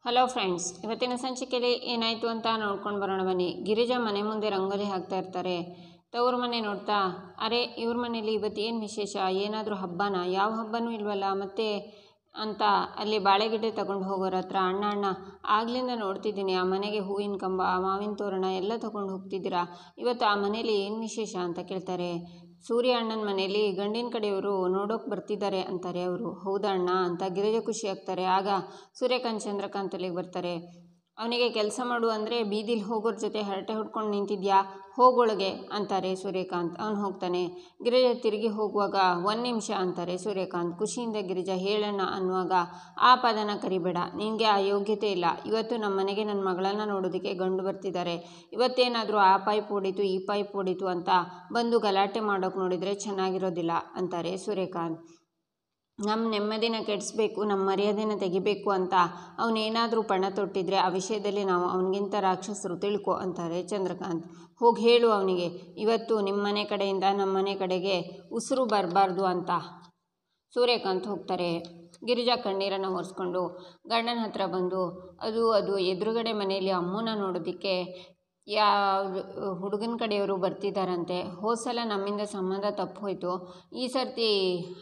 Hello friends, ಇವತ್ತಿನ ಸಂಚಿಕೆಯಲ್ಲಿ ಏನಾಯಿತು ಅಂತ ನೋಡ್ಕೊಂಡು ಬರೋಣ ಬನ್ನಿ. ಗಿರಿಜಾ ಮನೆ ಮುಂದೆ ರಂಗೋಲಿ ಹಾಕ್ತಾ ಇರ್ತಾರೆ. ತವ್ರ ಮನೆ ನೋಡ್ತಾ, ಅರೆ ಇವ್ರ ಮನೇಲಿ ಇವತ್ತು ಏನು ವಿಶೇಷ, ಏನಾದರೂ ಹಬ್ಬನ, ಯಾವ ಹಬ್ಬನೂ ಇಲ್ವಲ್ಲ ಮತ್ತೆ ಅಂತ ಅಲ್ಲಿ ಬಾಳೆಗಿಡ್ಡೆ ತಗೊಂಡು ಹೋಗೋರ ಹತ್ರ, ಅಣ್ಣ ಆಗ್ಲಿಂದ ನೋಡ್ತಿದ್ದೀನಿ ಆ ಮನೆಗೆ ಹೂವಿನ ಕಂಬ, ಮಾವಿನ ತೋರಣ ಎಲ್ಲ ತಗೊಂಡು ಹೋಗ್ತಿದ್ದೀರಾ, ಇವತ್ತು ಆ ಮನೇಲಿ ಏನು ವಿಶೇಷ ಅಂತ ಕೇಳ್ತಾರೆ. ಸೂರ್ಯ ಅಣ್ಣನ ಮನೇಲಿ ಗಂಡಿನ ಕಡೆಯವರು ನೋಡೋಕೆ ಬರ್ತಿದ್ದಾರೆ ಅಂತಾರೆ ಅವರು. ಹೌದಾ ಅಣ್ಣ ಅಂತ ಗಿರಿಜಾ ಖುಷಿ ಆಗ್ತಾರೆ. ಆಗ ಸೂರ್ಯಕಾಂತ್ ಚಂದ್ರಕಾಂತ್ ಅಲ್ಲಿಗೆ ಬರ್ತಾರೆ. ಅವನಿಗೆ ಕೆಲಸ ಮಾಡು ಅಂದರೆ ಬೀದಿಲಿ ಹೋಗೋರ ಜೊತೆ ಹರಟೆ ಹೊಡ್ಕೊಂಡು ನಿಂತಿದ್ಯಾ, ಹೋಗೊಳಗೆ ಅಂತಾರೆ ಸೂರ್ಯಕಾಂತ್. ಅವನು ಹೋಗ್ತಾನೆ. ಗಿರಿಜಾ ತಿರುಗಿ ಹೋಗುವಾಗ 1 ನಿಮಿಷ ಅಂತಾರೆ ಸೂರ್ಯಕಾಂತ್. ಖುಷಿಯಿಂದ ಗಿರಿಜಾ ಹೇಳಣ್ಣ ಅನ್ನುವಾಗ, ಆ ಪದನ ಕರಿಬೇಡ, ನಿನಗೆ ಆ ಯೋಗ್ಯತೆ ಇಲ್ಲ. ಇವತ್ತು ನಮ್ಮ ಮನೆಗೆ ನನ್ನ ಮಗಳನ್ನು ನೋಡೋದಕ್ಕೆ ಗಂಡು ಬರ್ತಿದ್ದಾರೆ. ಇವತ್ತೇನಾದರೂ ಆ ಪೈಪ್ ಹೊಡಿತು ಈ ಪೈಪ್ ಹೊಡಿತು ಅಂತ ಬಂದು ಗಲಾಟೆ ಮಾಡೋಕೆ ನೋಡಿದರೆ ಚೆನ್ನಾಗಿರೋದಿಲ್ಲ ಅಂತಾರೆ ಸೂರ್ಯಕಾಂತ್. ನಮ್ಮ ನೆಮ್ಮದಿನ ಕೆಡಿಸ್ಬೇಕು, ನಮ್ಮ ಮರ್ಯಾದೆನ ತೆಗಿಬೇಕು ಅಂತ ಅವನೇನಾದರೂ ಪಣ ತೊಟ್ಟಿದ್ರೆ ಆ ವಿಷಯದಲ್ಲಿ ನಾವು ಅವನಿಗಿಂತ ರಾಕ್ಷಸರು, ತಿಳ್ಕೊ ಅಂತಾರೆ ಚಂದ್ರಕಾಂತ್. ಹೋಗಿ ಹೇಳು ಅವನಿಗೆ, ಇವತ್ತು ನಿಮ್ಮ ಮನೆ ಕಡೆಯಿಂದ ನಮ್ಮ ಮನೆ ಕಡೆಗೆ ಉಸಿರು ಬರಬಾರ್ದು ಅಂತ. ಸೂರ್ಯಕಾಂತ್ ಹೋಗ್ತಾರೆ. ಗಿರಿಜಾ ಕಣ್ಣೀರನ್ನು ಒರೆಸ್ಕೊಂಡು ಗಂಡನ ಹತ್ರ ಬಂದು, ಅದು ಎದುರುಗಡೆ ಮನೆಯಲ್ಲಿ ಅಮ್ಮನ ನೋಡೋದಕ್ಕೆ ಯಾವ ಹುಡುಗನ ಕಡೆಯವರು ಬರ್ತಿದ್ದಾರಂತೆ. ಹೋದ ಸಲ ನಮ್ಮಿಂದ ಸಂಬಂಧ ತಪ್ಪು ಹೋಯಿತು, ಈ ಸರ್ತಿ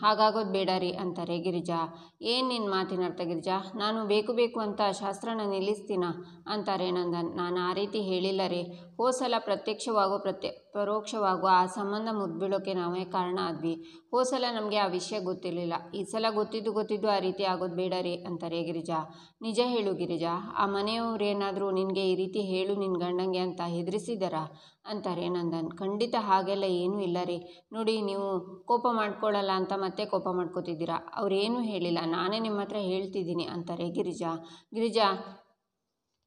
ಹಾಗಾಗೋದು ಬೇಡ ರೀ ಅಂತಾರೆ ಗಿರಿಜಾ. ಏನು ನಿನ್ನ ಮಾತಿನ ಅರ್ಥ ಗಿರಿಜಾ, ನಾನು ಬೇಕು ಅಂತ ಶಾಸ್ತ್ರನ ನಿಲ್ಲಿಸ್ತೀನ ಅಂತಾರೆ ನಂದನ್. ನಾನು ಆ ರೀತಿ ಹೇಳಿಲ್ಲ ರೀ. ಹೋದ ಸಲ ಪ್ರತ್ಯಕ್ಷವಾಗೋ ಪರೋಕ್ಷವಾಗೋ ಆ ಸಂಬಂಧ ಮುದ್ಬೀಳೋಕೆ ನಾವೇ ಕಾರಣ ಆದ್ವಿ. ಹೋದ ಸಲ ನಮಗೆ ಆ ವಿಷಯ ಗೊತ್ತಿರಲಿಲ್ಲ, ಈ ಸಲ ಗೊತ್ತಿದ್ದು ಆ ರೀತಿ ಆಗೋದು ಬೇಡ ರೀ ಅಂತಾರೆ ಗಿರಿಜಾ. ನಿಜ ಹೇಳು ಗಿರಿಜಾ, ಆ ಮನೆಯವರೇನಾದರೂ ನಿನಗೆ ಈ ರೀತಿ ಹೇಳು ನಿನ್ನ ಗಂಡಂಗೆ ಅಂತ ಹೆದರಿಸಿದಾರಾ ಅಂತಾರೆ ನಂದನ್. ಖಂಡಿತ ಹಾಗೆಲ್ಲ ಏನೂ ಇಲ್ಲ ರೀ. ನೋಡಿ, ನೀವು ಕೋಪ ಮಾಡ್ಕೊಳ್ಳಲ್ಲ ಅಂತ ಮತ್ತೆ ಕೋಪ ಮಾಡ್ಕೋತಿದ್ದೀರಾ. ಅವರೇನೂ ಹೇಳಿಲ್ಲ, ನಾನೇ ನಿಮ್ಮ ಹತ್ರ ಹೇಳ್ತಿದ್ದೀನಿ ಅಂತಾರೆ ಗಿರಿಜಾ.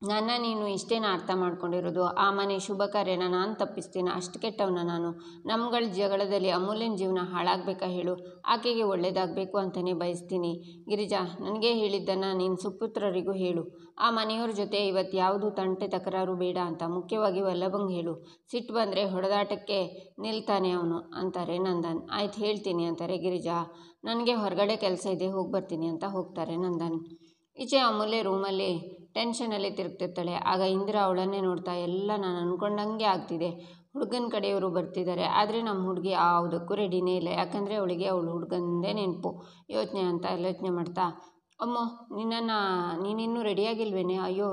ನನ್ನ ನೀನು ಇಷ್ಟೇನ ಅರ್ಥ ಮಾಡ್ಕೊಂಡಿರೋದು? ಆ ಮನೆ ಶುಭ ಕಾರ್ಯನ ನಾನು ತಪ್ಪಿಸ್ತೀನಿ, ಅಷ್ಟು ಕೆಟ್ಟವನ ನಾನು? ನಮ್ಗಳ ಜಗಳದಲ್ಲಿ ಅಮೂಲ್ಯನ ಜೀವನ ಹಾಳಾಗಬೇಕಾ ಹೇಳು? ಆಕೆಗೆ ಒಳ್ಳೇದಾಗಬೇಕು ಅಂತಲೇ ಬಯಸ್ತೀನಿ. ಗಿರಿಜಾ, ನನಗೆ ಹೇಳಿದ್ದನ್ನು ನಿನ್ನ ಸುಪುತ್ರರಿಗೂ ಹೇಳು. ಆ ಮನೆಯವ್ರ ಜೊತೆ ಇವತ್ತು ಯಾವುದು ತಂಟೆ ತಕರಾರು ಬೇಡ ಅಂತ ಮುಖ್ಯವಾಗಿ ವಲ್ಲಭಂಗೆ ಹೇಳು. ಸಿಟ್ಟು ಬಂದರೆ ಹೊಡೆದಾಟಕ್ಕೆ ನಿಲ್ತಾನೆ ಅವನು ಅಂತಾರೆ ನಂದನ್. ಆಯ್ತು ಹೇಳ್ತೀನಿ ಅಂತಾರೆ ಗಿರಿಜಾ. ನನಗೆ ಹೊರಗಡೆ ಕೆಲಸ ಇದೆ, ಹೋಗಿ ಬರ್ತೀನಿ ಅಂತ ಹೋಗ್ತಾರೆ ನಂದನ್. ಈಚೆ ಅಮೂಲ್ಯ ರೂಮಲ್ಲಿ ಟೆನ್ಷನಲ್ಲಿ ತಿರುಗ್ತಿರ್ತಾಳೆ. ಆಗ ಇಂದಿರಾ ಅವಳನ್ನೇ ನೋಡ್ತಾ, ಎಲ್ಲ ನಾನು ಅಂದ್ಕೊಂಡಂಗೆ ಆಗ್ತಿದೆ. ಹುಡುಗನ ಕಡೆಯವರು ಬರ್ತಿದ್ದಾರೆ, ಆದರೆ ನಮ್ಮ ಹುಡುಗಿ ಯಾವುದಕ್ಕೂ ರೆಡಿನೇ ಇಲ್ಲ. ಯಾಕಂದರೆ ಅವಳಿಗೆ ಅವಳು ಹುಡುಗಂದೇ ನೆನಪು, ಯೋಚನೆ ಮಾಡ್ತಾ, ಅಮ್ಮೋ ನೀನಿನ್ನೂ ರೆಡಿಯಾಗಿಲ್ವೇನೆ? ಅಯ್ಯೋ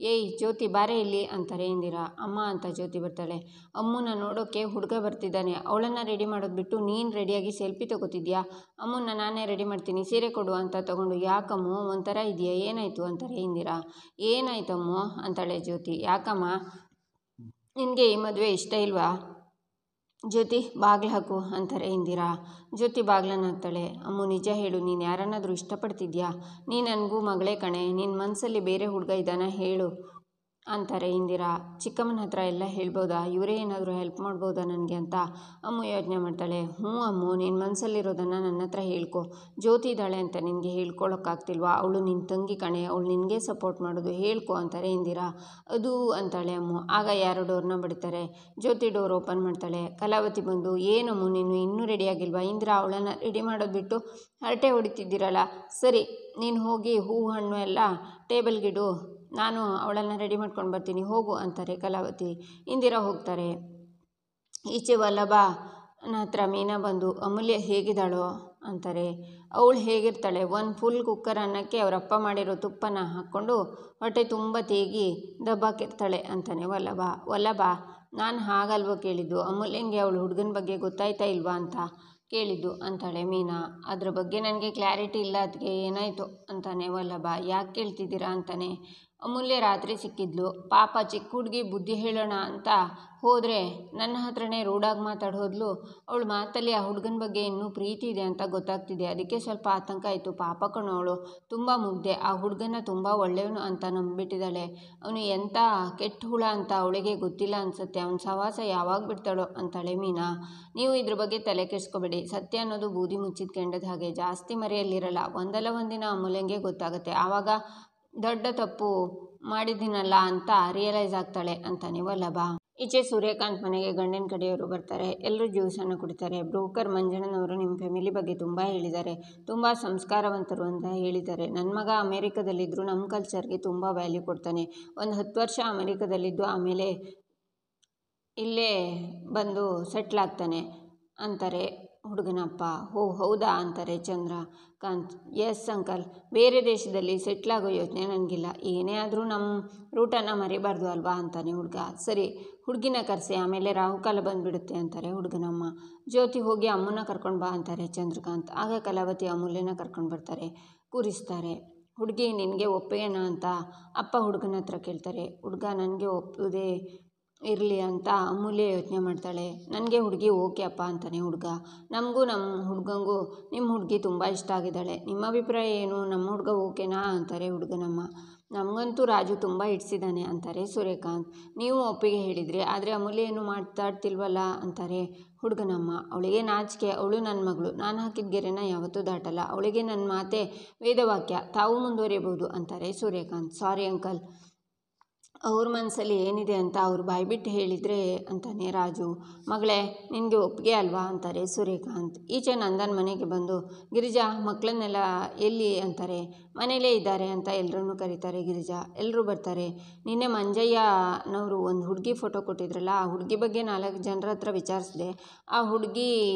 ಏಯ್ ಜ್ಯೋತಿ ಬಾರೇ ಇಲ್ಲಿ ಅಂತಾರೆ ಇಂದಿರಾ. ಅಮ್ಮ ಅಂತ ಜ್ಯೋತಿ ಬರ್ತಾಳೆ. ಅಮ್ಮನ ನೋಡೋಕ್ಕೆ ಹುಡುಗ ಬರ್ತಿದ್ದಾನೆ, ಅವಳನ್ನು ರೆಡಿ ಮಾಡೋದು ಬಿಟ್ಟು ನೀನು ರೆಡಿಯಾಗಿ ಸೆಲ್ಫಿ ತಗೋತಿದ್ಯಾ? ಅಮ್ಮನ ನಾನೇ ರೆಡಿ ಮಾಡ್ತೀನಿ, ಸೀರೆ ಕೊಡು ಅಂತ ತಗೊಂಡು. ಯಾಕಮ್ಮು ಒಂಥರ ಇದೆಯಾ, ಏನಾಯಿತು ಅಂತಾರೆ ಇಂದಿರಾ. ಏನಾಯ್ತಮ್ಮು ಅಂತಾಳೆ ಜ್ಯೋತಿ. ಯಾಕಮ್ಮ, ನಿನಗೆ ಈ ಮದುವೆ ಇಷ್ಟ ಇಲ್ವಾ? ಜ್ಯೋತಿ ಬಾಗಿಲು ಹಾಕು ಅಂತಾರೆ ಇಂದಿರಾ. ಜ್ಯೋತಿ ಬಾಗಿಲನ್ನು ಹಾಕ್ತಾಳೆ. ಅಮ್ಮು ನಿಜ ಹೇಳು, ನೀನು ಯಾರನ್ನಾದರೂ ಇಷ್ಟಪಡ್ತಿದ್ಯಾ? ನೀ ನನಗೂ ಮಗಳೇ ಕಣೆ, ನಿನ್ನ ಮನಸ್ಸಲ್ಲಿ ಬೇರೆ ಹುಡುಗ ಇದ್ದಾನ ಹೇಳು ಅಂತಾರೆ ಇಂದಿರಾ. ಚಿಕ್ಕಮ್ಮನ ಹತ್ರ ಎಲ್ಲ ಹೇಳ್ಬೋದಾ? ಇವರೇ ಏನಾದರೂ ಹೆಲ್ಪ್ ಮಾಡ್ಬೋದಾ ನನಗೆ ಅಂತ ಅಮ್ಮು ಯೋಚನೆ ಮಾಡ್ತಾಳೆ. ಅಮ್ಮು, ನಿನ್ನ ಮನಸ್ಸಲ್ಲಿರೋದನ್ನು ನನ್ನ ಹತ್ರ ಹೇಳ್ಕೊ. ಜ್ಯೋತಿ ಇದ್ದಾಳೆ ಅಂತ ನಿನಗೆ ಹೇಳ್ಕೊಳಕ್ಕಾಗ್ತಿಲ್ವಾ? ಅವಳು ನಿನ್ನ ತಂಗಿ ಕಣೆ, ಅವಳು ನಿನಗೆ ಸಪೋರ್ಟ್ ಮಾಡೋದು, ಹೇಳ್ಕೊ ಅಂತಾರೆ ಇಂದಿರಾ. ಅದು ಅಂತಾಳೆ ಅಮ್ಮು. ಆಗ ಯಾರೋ ಡೋರ್ನ ಬಡಿತಾರೆ. ಜ್ಯೋತಿ ಡೋರ್ ಓಪನ್ ಮಾಡ್ತಾಳೆ. ಕಲಾವತಿ ಬಂದು, ಏನಮ್ಮು ನೀನು ಇನ್ನೂ ರೆಡಿಯಾಗಿಲ್ವಾ? ಇಂದಿರಾ ಅವಳನ್ನು ರೆಡಿ ಮಾಡೋದು ಬಿಟ್ಟು ಹರಟೆ ಹೊಡಿತಿದ್ದೀರಲ್ಲ, ಸರಿ ನೀನು ಹೋಗಿ ಹೂವು ಹಣ್ಣು ಎಲ್ಲ ಟೇಬಲ್ಗಿಡು, ನಾನು ಅವಳನ್ನು ರೆಡಿ ಮಾಡ್ಕೊಂಡು ಬರ್ತೀನಿ ಹೋಗು ಅಂತಾರೆ ಕಲಾವತಿ. ಇಂದಿರಾ ಹೋಗ್ತಾರೆ. ಈಚೆ ವಲ್ಲಭನ ಹತ್ರ ಮೀನಾ ಬಂದು, ಅಮೂಲ್ಯ ಹೇಗಿದ್ದಾಳೋ ಅಂತಾರೆ. ಅವಳು ಹೇಗಿರ್ತಾಳೆ, ಒಂದು ಫುಲ್ ಕುಕ್ಕರ್ ಅನ್ನಕ್ಕೆ ಅವರಪ್ಪ ಮಾಡಿರೋ ತುಪ್ಪನ ಹಾಕ್ಕೊಂಡು ಹೊಟ್ಟೆ ತುಂಬ ತೇಗಿ ದಬ್ಬಾಕಿರ್ತಾಳೆ ಅಂತಾನೆ ವಲ್ಲಭ. ನಾನು ಹಾಗಲ್ವೋ ಕೇಳಿದ್ದು, ಅಮೂಲ್ಯಂಗೆ ಅವಳು ಹುಡುಗನ ಬಗ್ಗೆ ಗೊತ್ತಾಯ್ತಾ ಇಲ್ವಾ ಅಂತ ಕೇಳಿದ್ದು ಅಂತಾಳೆ ಮೀನಾ. ಅದ್ರ ಬಗ್ಗೆ ನನಗೆ ಕ್ಲಾರಿಟಿ ಇಲ್ಲ ಅದಕ್ಕೆ, ಏನಾಯಿತು ಅಂತಾನೆ ವಲ್ಲಭ. ಯಾಕೆ ಕೇಳ್ತಿದ್ದೀರಾ ಅಂತಾನೆ. ಅಮೂಲ್ಯ ರಾತ್ರಿ ಸಿಕ್ಕಿದ್ಲು, ಪಾಪ ಚಿಕ್ಕ ಹುಡುಗಿ, ಬುದ್ಧಿ ಹೇಳೋಣ ಅಂತ ಹೋದರೆ ನನ್ನ ಹತ್ರನೇ ರೂಢಾಗಿ ಮಾತಾಡಿ ಹೋದ್ಲು. ಅವಳು ಮಾತಲ್ಲಿ ಆ ಹುಡುಗನ ಬಗ್ಗೆ ಇನ್ನೂ ಪ್ರೀತಿ ಇದೆ ಅಂತ ಗೊತ್ತಾಗ್ತಿದೆ, ಅದಕ್ಕೆ ಸ್ವಲ್ಪ ಆತಂಕ ಆಯಿತು. ಪಾಪ ಕಣೋ, ಅವಳು ತುಂಬ ಮುಗ್ದೆ, ಆ ಹುಡುಗನ ತುಂಬ ಒಳ್ಳೆಯವನು ಅಂತ ನಂಬಿಬಿಟ್ಟಿದ್ದಾಳೆ. ಅವನು ಎಂಥ ಕೆಟ್ಟ ಹುಳ ಅಂತ ಅವಳಿಗೆ ಗೊತ್ತಿಲ್ಲ ಅನಿಸುತ್ತೆ, ಅವನ ಸಹವಾಸ ಯಾವಾಗ ಬಿಡ್ತಾಳೋ ಅಂತಾಳೆ ಮೀನಾ. ನೀವು ಇದ್ರ ಬಗ್ಗೆ ತಲೆ ಕೆಡಿಸ್ಕೋಬೇಡಿ, ಸತ್ಯ ಅನ್ನೋದು ಬೂದಿ ಮುಚ್ಚಿದ ಕೆಂಡದ ಹಾಗೆ, ಜಾಸ್ತಿ ಮರೆಯಲ್ಲಿರಲ್ಲ. ಒಂದಲ್ಲ ಒಂದಿನ ಅಮೂಲ್ಯಂಗೆ ಗೊತ್ತಾಗುತ್ತೆ, ಆವಾಗ ದೊಡ್ಡ ತಪ್ಪು ಮಾಡಿದ್ದೀನಲ್ಲ ಅಂತ ರಿಯಲೈಸ್ ಆಗ್ತಾಳೆ ಅಂತಾನೆ ವಲ್ಲಭ. ಈಚೆ ಸೂರ್ಯಕಾಂತ್ ಮನೆಗೆ ಗಂಡಿನ ಕಡೆಯವರು ಬರ್ತಾರೆ. ಎಲ್ಲರೂ ಜ್ಯೂಸನ್ನು ಕುಡಿತಾರೆ. ಬ್ರೋಕರ್ ಮಂಜಣ್ಣನವರು ನಿಮ್ಮ ಫ್ಯಾಮಿಲಿ ಬಗ್ಗೆ ತುಂಬ ಹೇಳಿದ್ದಾರೆ, ತುಂಬ ಸಂಸ್ಕಾರವಂತರು ಅಂತ ಹೇಳಿದ್ದಾರೆ. ನನ್ನ ಮಗ ಅಮೇರಿಕದಲ್ಲಿದ್ದರೂ ನಮ್ಮ ಕಲ್ಚರ್ಗೆ ತುಂಬ ವ್ಯಾಲ್ಯೂ ಕೊಡ್ತಾನೆ. ಒಂದು 10 ವರ್ಷ ಅಮೇರಿಕದಲ್ಲಿದ್ದು ಆಮೇಲೆ ಇಲ್ಲೇ ಬಂದು ಸೆಟ್ಲ್ ಆಗ್ತಾನೆ ಅಂತಾರೆ ಹುಡುಗನಪ್ಪ. ಓ ಹೌದಾ ಅಂತಾರೆ ಚಂದ್ರಕಾಂತ್. ಎಸ್ ಅಂಕಲ್, ಬೇರೆ ದೇಶದಲ್ಲಿ ಸೆಟ್ಲಾಗೋ ಯೋಚನೆ ನನಗಿಲ್ಲ. ಏನೇ ಆದರೂ ನಮ್ಮ ರೂಟನ್ನು ಮರಿಬಾರ್ದು ಅಲ್ವಾ ಅಂತಾನೆ ಹುಡುಗ. ಸರಿ, ಹುಡುಗಿನ ಕರೆಸಿ, ಆಮೇಲೆ ರಾಹುಕಾಲ ಬಂದುಬಿಡುತ್ತೆ ಅಂತಾರೆ ಹುಡುಗನಮ್ಮ. ಜ್ಯೋತಿ ಹೋಗಿ ಅಮ್ಮನ ಕರ್ಕೊಂಡು ಬಾ ಅಂತಾರೆ ಚಂದ್ರಕಾಂತ್. ಆಗ ಕಲಾವತಿ ಅಮೂಲ್ಯನ ಕರ್ಕೊಂಡು ಬರ್ತಾರೆ, ಕೂರಿಸ್ತಾರೆ. ಹುಡುಗಿ ನಿನಗೆ ಒಪ್ಪಿಗೆನಾ ಅಂತ ಅಪ್ಪ ಹುಡುಗನ ಹತ್ರ ಕೇಳ್ತಾರೆ. ಹುಡುಗ ನನಗೆ ಒಪ್ಪುದೇ ಇರಲಿ ಅಂತ ಅಮೂಲ್ಯ ಯೋಚನೆ ಮಾಡ್ತಾಳೆ. ನನಗೆ ಹುಡುಗಿ ಓಕೆ ಅಪ್ಪ ಅಂತಾನೆ ಹುಡುಗ. ನಮಗೂ ನಮ್ಮ ಹುಡುಗಂಗೂ ನಿಮ್ಮ ಹುಡುಗಿ ತುಂಬ ಇಷ್ಟ ಆಗಿದ್ದಾಳೆ. ನಿಮ್ಮ ಅಭಿಪ್ರಾಯ ಏನು? ನಮ್ಮ ಹುಡುಗ ಓಕೆನಾ ಅಂತಾರೆ ಹುಡುಗನಮ್ಮ. ನಮಗಂತೂ ರಾಜು ತುಂಬ ಇಡ್ಸಿದ್ದಾನೆ ಅಂತಾರೆ ಸೂರ್ಯಕಾಂತ್. ನೀವು ಒಪ್ಪಿಗೆ ಹೇಳಿದ್ರಿ, ಆದರೆ ಅಮೂಲ್ಯ ಏನು ಮಾತಾಡ್ತಿಲ್ವಲ್ಲ ಅಂತಾರೆ ಹುಡುಗನಮ್ಮ. ಅವಳಿಗೆ ನಾಚಿಕೆ, ಅವಳು ನನ್ನ ಮಗಳು, ನಾನು ಹಾಕಿದ ಗೆರೆನ ಯಾವತ್ತೂ ದಾಟಲ್ಲ. ಅವಳಿಗೆ ನನ್ನ ಮಾತೆ ವೇದವಾಕ್ಯ. ತಾವು ಮುಂದುವರಿಯಬಹುದು ಅಂತಾರೆ ಸೂರ್ಯಕಾಂತ್. ಸಾರಿ ಅಂಕಲ್, ಅವ್ರ ಮನಸ್ಸಲ್ಲಿ ಏನಿದೆ ಅಂತ ಅವ್ರು ಬಾಯ್ಬಿಟ್ಟು ಹೇಳಿದರೆ ಅಂತಾನೆ ರಾಜು. ಮಗಳೇ, ನಿನಗೆ ಒಪ್ಪಿಗೆ ಅಲ್ವಾ ಅಂತಾರೆ ಸೂರ್ಯಕಾಂತ್. ಈಚೆ ನಂದನ್ ಮನೆಗೆ ಬಂದು, ಗಿರಿಜಾ ಮಕ್ಕಳನ್ನೆಲ್ಲ ಎಲ್ಲಿ ಅಂತಾರೆ. ಮನೇಲೇ ಇದ್ದಾರೆ ಅಂತ ಎಲ್ಲರನ್ನೂ ಕರೀತಾರೆ ಗಿರಿಜಾ. ಎಲ್ಲರೂ ಬರ್ತಾರೆ. ನಿನ್ನೆ ಮಂಜಯ್ಯನವರು ಒಂದು ಹುಡುಗಿ ಫೋಟೋ ಕೊಟ್ಟಿದ್ರಲ್ಲ, ಆ ಹುಡುಗಿ ಬಗ್ಗೆ 4 ಜನರ ಹತ್ರ ವಿಚಾರಿಸಿದೆ. ಆ ಹುಡುಗಿ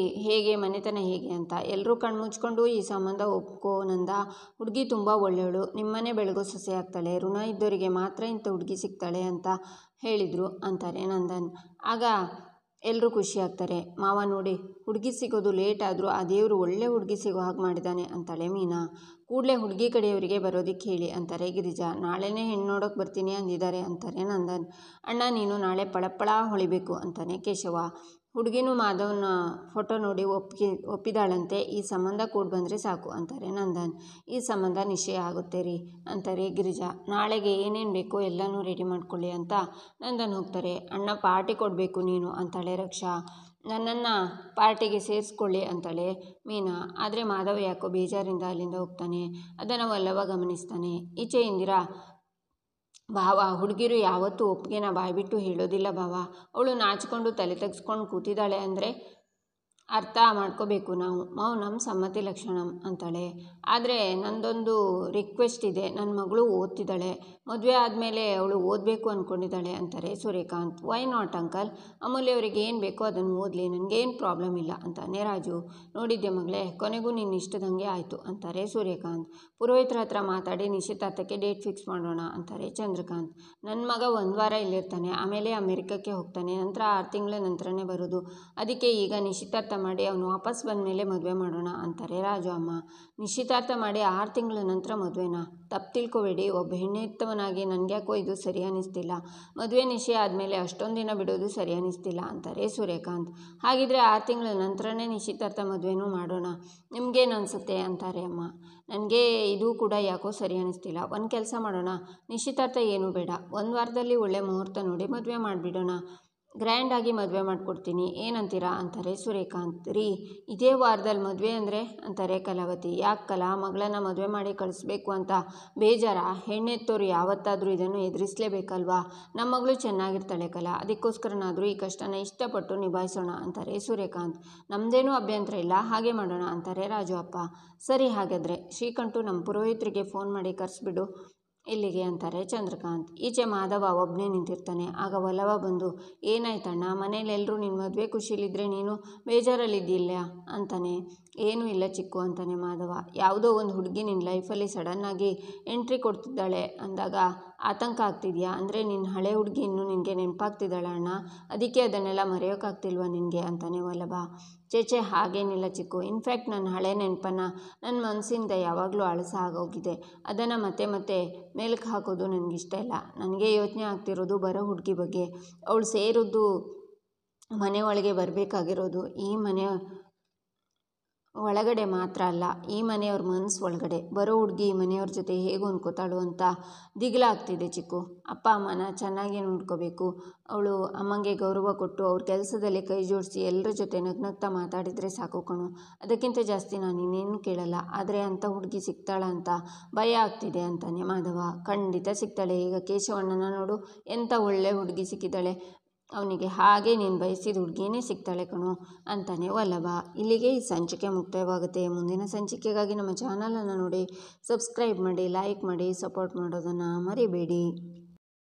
ಹೇಗೆ, ಮನೆತನ ಹೇಗೆ ಅಂತ. ಎಲ್ಲರೂ ಕಣ್ಮುಚ್ಕೊಂಡು ಈ ಸಂಬಂಧ ಒಪ್ಕೋ ನಂದ, ಹುಡುಗಿ ತುಂಬ ಒಳ್ಳೆಯವಳು, ನಿಮ್ಮನೆ ಬೆಳಗೋ ಸೊಸೆ ಆಗ್ತಾಳೆ, ಋಣ ಇದ್ದವರಿಗೆ ಮಾತ್ರ ಇಂಥ ಹುಡುಗಿ ಸಿಗ್ತಾಳೆ ಅಂತ ಹೇಳಿದರು ಅಂತಾರೆ ನಂದನ್. ಆಗ ಎಲ್ಲರೂ ಖುಷಿ ಆಗ್ತಾರೆ. ಮಾವ ನೋಡಿ, ಹುಡುಗಿ ಸಿಗೋದು ಲೇಟ್ ಆದರೂ ಆ ದೇವರು ಒಳ್ಳೆ ಹುಡುಗಿ ಸಿಗೋ ಹಾಗೆ ಮಾಡಿದ್ದಾನೆ ಅಂತಾಳೆ ಮೀನಾ. ಕೂಡಲೇ ಹುಡುಗಿ ಕಡೆಯವರಿಗೆ ಬರೋದಕ್ಕೆ ಹೇಳಿ ಅಂತಾರೆ ಗಿರಿಜಾ. ನಾಳೆನೇ ಹೆಣ್ಣು ನೋಡೋಕೆ ಬರ್ತೀನಿ ಅಂದಿದ್ದಾರೆ ಅಂತಾರೆ ನಂದನ್. ಅಣ್ಣ ನೀನು ನಾಳೆ ಪಳಪಳ ಹೊಳಿಬೇಕು ಅಂತಾನೆ ಕೇಶವ. ಹುಡುಗಿನೂ ಮಾಧವನ ಫೋಟೋ ನೋಡಿ ಒಪ್ಪಿದಾಳಂತೆ. ಈ ಸಂಬಂಧ ಕೂಡಿ ಬಂದರೆ ಸಾಕು ಅಂತಾರೆ ನಂದನ್. ಈ ಸಂಬಂಧ ನಿಶ್ಚಯ ಆಗುತ್ತೆ ರೀ ಅಂತಾರೆ ಗಿರಿಜಾ. ನಾಳೆಗೆ ಏನೇನು ಬೇಕೋ ಎಲ್ಲನೂ ರೆಡಿ ಮಾಡ್ಕೊಳ್ಳಿ ಅಂತ ನಂದನ್ ಹೋಗ್ತಾರೆ. ಅಣ್ಣ ಪಾರ್ಟಿ ಕೊಡಬೇಕು ನೀನು ಅಂತಾಳೆ ರಕ್ಷಾ. ನನ್ನನ್ನು ಪಾರ್ಟಿಗೆ ಸೇರಿಸ್ಕೊಳ್ಳಿ ಅಂತಾಳೆ ಮೀನಾ. ಆದರೆ ಮಾಧವ ಯಾಕೋ ಬೇಜಾರಿಂದ ಅಲ್ಲಿಂದ ಹೋಗ್ತಾನೆ. ಅದನ್ನು ವಲ್ಲಭ ಗಮನಿಸ್ತಾನೆ. ಈಚೆ ಇಂದಿರಾ, ಭಾವ, ಹುಡುಗಿರು ಯಾವತ್ತೂ ಒಪ್ಪಿಗೆನ ಬಾಯ್ಬಿಟ್ಟು ಹೇಳೋದಿಲ್ಲ ಭಾವ. ಅವಳು ನಾಚಿಕೊಂಡು ತಲೆ ತೆಗೆಸ್ಕೊಂಡು ಕೂತಿದ್ದಾಳೆ ಅಂದರೆ ಅರ್ಥ ಮಾಡ್ಕೋಬೇಕು ನಾವು. ಮೌನಂ ಸಮ್ಮತಿ ಲಕ್ಷಣಂ ಅಂತಾಳೆ. ಆದರೆ ನಂದೊಂದು ರಿಕ್ವೆಸ್ಟ್ ಇದೆ. ನನ್ನ ಮಗಳು ಓದ್ತಿದ್ದಾಳೆ, ಮದುವೆ ಆದಮೇಲೆ ಅವಳು ಓದಬೇಕು ಅಂದ್ಕೊಂಡಿದ್ದಾಳೆ ಅಂತಾರೆ ಸೂರ್ಯಕಾಂತ್. ವೈ ನಾಟ್ ಅಂಕಲ್, ಅಮೂಲ್ಯವರಿಗೆ ಏನು ಬೇಕೋ ಅದನ್ನು ಓದಲಿ, ನನಗೇನು ಪ್ರಾಬ್ಲಮ್ ಇಲ್ಲ ಅಂತಾನೆ ರಾಜು. ನೋಡಿದ್ದೆ ಮಗಳೇ, ಕೊನೆಗೂ ನಿನ್ನ ಇಷ್ಟದಂಗೆ ಆಯಿತು ಅಂತಾರೆ ಸೂರ್ಯಕಾಂತ್. ಪುರೋಹಿತರ ಹತ್ರ ಮಾತಾಡಿ ನಿಶ್ಚಿತಾರ್ಥಕ್ಕೆ ಡೇಟ್ ಫಿಕ್ಸ್ ಮಾಡೋಣ ಅಂತಾರೆ ಚಂದ್ರಕಾಂತ್. ನನ್ನ ಮಗ 1 ವಾರ ಇಲ್ಲಿರ್ತಾನೆ, ಆಮೇಲೆ ಅಮೆರಿಕಕ್ಕೆ ಹೋಗ್ತಾನೆ, ನಂತರ 6 ತಿಂಗಳ ನಂತರನೇ ಬರೋದು. ಅದಕ್ಕೆ ಈಗ ನಿಶ್ಚಿತಾರ್ಥ ಮಾಡಿ ಅವನು ವಾಪಸ್ ಬಂದ ಮೇಲೆ ಮದುವೆ ಮಾಡೋಣ ಅಂತಾರೆ ರಾಜು ಅಮ್ಮ. ನಿಶ್ಚಿತಾರ್ಥ ಮಾಡಿ 6 ತಿಂಗಳ ನಂತರ ಮದುವೆನಾ? ತಪ್ಪು ತಿಳ್ಕೊಬೇಡಿ, ಒಬ್ಬ ಹೆಣ್ಣೆತ್ತವನಾಗಿ ನನಗ್ಯಾಕೋ ಇದು ಸರಿ ಅನ್ನಿಸ್ತಿಲ್ಲ. ಮದುವೆ ನಿಶ್ಚಯ ಆದಮೇಲೆ ಅಷ್ಟೊಂದು ದಿನ ಬಿಡೋದು ಸರಿ ಅನ್ನಿಸ್ತಿಲ್ಲ ಅಂತಾರೆ ಸೂರ್ಯಕಾಂತ್. ಹಾಗಿದ್ರೆ 6 ತಿಂಗಳ ನಂತರನೇ ನಿಶ್ಚಿತಾರ್ಥ ಮದುವೆನೂ ಮಾಡೋಣ, ನಿಮಗೇನು ಅನಿಸುತ್ತೆ ಅಂತಾರೆ ಅಮ್ಮ. ನನಗೆ ಇದು ಕೂಡ ಯಾಕೋ ಸರಿ ಅನ್ನಿಸ್ತಿಲ್ಲ. ಒಂದು ಕೆಲಸ ಮಾಡೋಣ, ನಿಶ್ಚಿತಾರ್ಥ ಏನೂ ಬೇಡ, 1 ವಾರದಲ್ಲಿ ಒಳ್ಳೆ ಮುಹೂರ್ತ ನೋಡಿ ಮದುವೆ ಮಾಡಿಬಿಡೋಣ. ಗ್ರ್ಯಾಂಡಾಗಿ ಮದುವೆ ಮಾಡಿಕೊಡ್ತೀನಿ, ಏನಂತೀರಾ ಅಂತಾರೆ ಸೂರ್ಯಕಾಂತ್. ರೀ, ಇದೇ ವಾರದಲ್ಲಿ ಮದುವೆ ಅಂದರೆ ಅಂತಾರೆ ಕಲಾವತಿ. ಯಾಕೆ ಕಲಾ, ಮಗಳನ್ನು ಮದುವೆ ಮಾಡಿ ಕಳಿಸ್ಬೇಕು ಅಂತ ಬೇಜಾರ? ಹೆಣ್ಣೆತ್ತೋರು ಯಾವತ್ತಾದರೂ ಇದನ್ನು ಎದುರಿಸಲೇಬೇಕಲ್ವಾ? ನಮ್ಮ ಮಗಳು ಚೆನ್ನಾಗಿರ್ತಾಳೆ ಕಲಾ, ಅದಕ್ಕೋಸ್ಕರನಾದರೂ ಈ ಕಷ್ಟನ ಇಷ್ಟಪಟ್ಟು ನಿಭಾಯಿಸೋಣ ಅಂತಾರೆ ಸೂರ್ಯಕಾಂತ್. ನಮ್ಮದೇನೂ ಅಭ್ಯಂತರ ಇಲ್ಲ, ಹಾಗೆ ಮಾಡೋಣ ಅಂತಾರೆ ರಾಜು ಅಪ್ಪ. ಸರಿ, ಹಾಗಾದರೆ ಶ್ರೀಕಂಠು ನಮ್ಮ ಪುರೋಹಿತರಿಗೆ ಫೋನ್ ಮಾಡಿ ಕರೆಸ್ಬಿಡು ಇಲ್ಲಿಗೆ ಅಂತಾರೆ ಚಂದ್ರಕಾಂತ್. ಈಚೆ ಮಾಧವ ಒಬ್ಬನೇ ನಿಂತಿರ್ತಾನೆ. ಆಗ ವಲ್ಲಭ ಬಂದು, ಏನಾಯ್ತಣ್ಣ, ಮನೇಲಿ ಎಲ್ಲರೂ ನಿನ್ನ ಮದುವೆ ಖುಷಿಲಿದ್ದರೆ ನೀನು ಬೇಜಾರಲ್ಲಿದ್ದಿಲ್ಲ ಅಂತಾನೆ. ಏನೂ ಇಲ್ಲ ಚಿಕ್ಕು ಅಂತಾನೆ ಮಾಧವ. ಯಾವುದೋ ಒಂದು ಹುಡುಗಿ ನಿನ್ನ ಲೈಫಲ್ಲಿ ಸಡನ್ನಾಗಿ ಎಂಟ್ರಿ ಕೊಡ್ತಿದ್ದಾಳೆ ಅಂದಾಗ ಆತಂಕ ಆಗ್ತಿದೆಯಾ? ಅಂದರೆ ನಿನ್ನ ಹಳೆ ಹುಡುಗಿ ಇನ್ನೂ ನಿನಗೆ ನೆನಪಾಗ್ತಿದ್ದಾಳ ಅಣ್ಣ, ಅದಕ್ಕೆ ಅದನ್ನೆಲ್ಲ ಮರೆಯೋಕ್ಕಾಗ್ತಿಲ್ವ ನಿನಗೆ ಅಂತಾನೆ ವಲ್ಲಭ. ಚೇಚೆ, ಹಾಗೇನಿಲ್ಲ ಚಿಕ್ಕು. ಇನ್ಫ್ಯಾಕ್ಟ್ ನನ್ನ ಹಳೆ ನೆನಪನ್ನು ನನ್ನ ಮನಸ್ಸಿಂದ ಯಾವಾಗಲೂ ಅಳಸ ಆಗೋಗಿದೆ. ಅದನ್ನು ಮತ್ತೆ ಮತ್ತೆ ಮೇಲಕ್ಕೆ ಹಾಕೋದು ನನಗಿಷ್ಟ ಇಲ್ಲ. ನನಗೆ ಯೋಚನೆ ಆಗ್ತಿರೋದು ಬರೋ ಹುಡುಗಿ ಬಗ್ಗೆ. ಅವಳು ಸೇರೋದು ಮನೆ ಒಳಗೆ ಬರಬೇಕಾಗಿರೋದು ಈ ಮನೆ ಒಳಗಡೆ ಮಾತ್ರ ಅಲ್ಲ, ಈ ಮನೆಯವ್ರ ಮನಸ್ಸು ಒಳಗಡೆ. ಬರೋ ಹುಡುಗಿ ಈ ಮನೆಯವ್ರ ಜೊತೆ ಹೇಗೆ ಹೊಂದ್ಕೋತಾಳು ಅಂತ ದಿಗಿಲಾಗ್ತಿದೆ ಚಿಕ್ಕು. ಅಪ್ಪ ಅಮ್ಮನ ಚೆನ್ನಾಗಿ ನೋಡ್ಕೋಬೇಕು. ಅವಳು ಅಮ್ಮಂಗೆ ಗೌರವ ಕೊಟ್ಟು ಅವ್ರ ಕೆಲಸದಲ್ಲಿ ಕೈ ಜೋಡಿಸಿ ಎಲ್ಲರ ಜೊತೆ ನಗ್ನಗ್ತಾ ಮಾತಾಡಿದರೆ ಸಾಕು ಕಣು. ಅದಕ್ಕಿಂತ ಜಾಸ್ತಿ ನಾನು ಇನ್ನೇನು ಕೇಳಲ್ಲ. ಆದರೆ ಅಂಥ ಹುಡುಗಿ ಸಿಗ್ತಾಳ ಅಂತ ಭಯ ಆಗ್ತಿದೆ ಅಂತಾನೆ ಮಾಧವ. ಖಂಡಿತ ಸಿಗ್ತಾಳೆ. ಈಗ ಕೇಶವಣ್ಣನ ನೋಡು, ಎಂಥ ಒಳ್ಳೆ ಹುಡುಗಿ ಸಿಕ್ಕಿದ್ದಾಳೆ. ಅವನಿಗೆ ಹಾಗೆ ನೀನು ಬಯಸಿದ ಹುಡುಗಿನೇ ಸಿಗ್ತಾಳೆ ಕಣೋ ಅಂತಾನೆ ವಲ್ಲಭ. ಇಲ್ಲಿಗೆ ಈ ಸಂಚಿಕೆ ಮುಕ್ತಾಯವಾಗುತ್ತೆ. ಮುಂದಿನ ಸಂಚಿಕೆಗಾಗಿ ನಮ್ಮ ಚಾನಲನ್ನು ನೋಡಿ ಸಬ್ಸ್ಕ್ರೈಬ್ ಮಾಡಿ, ಲೈಕ್ ಮಾಡಿ, ಸಪೋರ್ಟ್ ಮಾಡೋದನ್ನು ಮರಿಬೇಡಿ.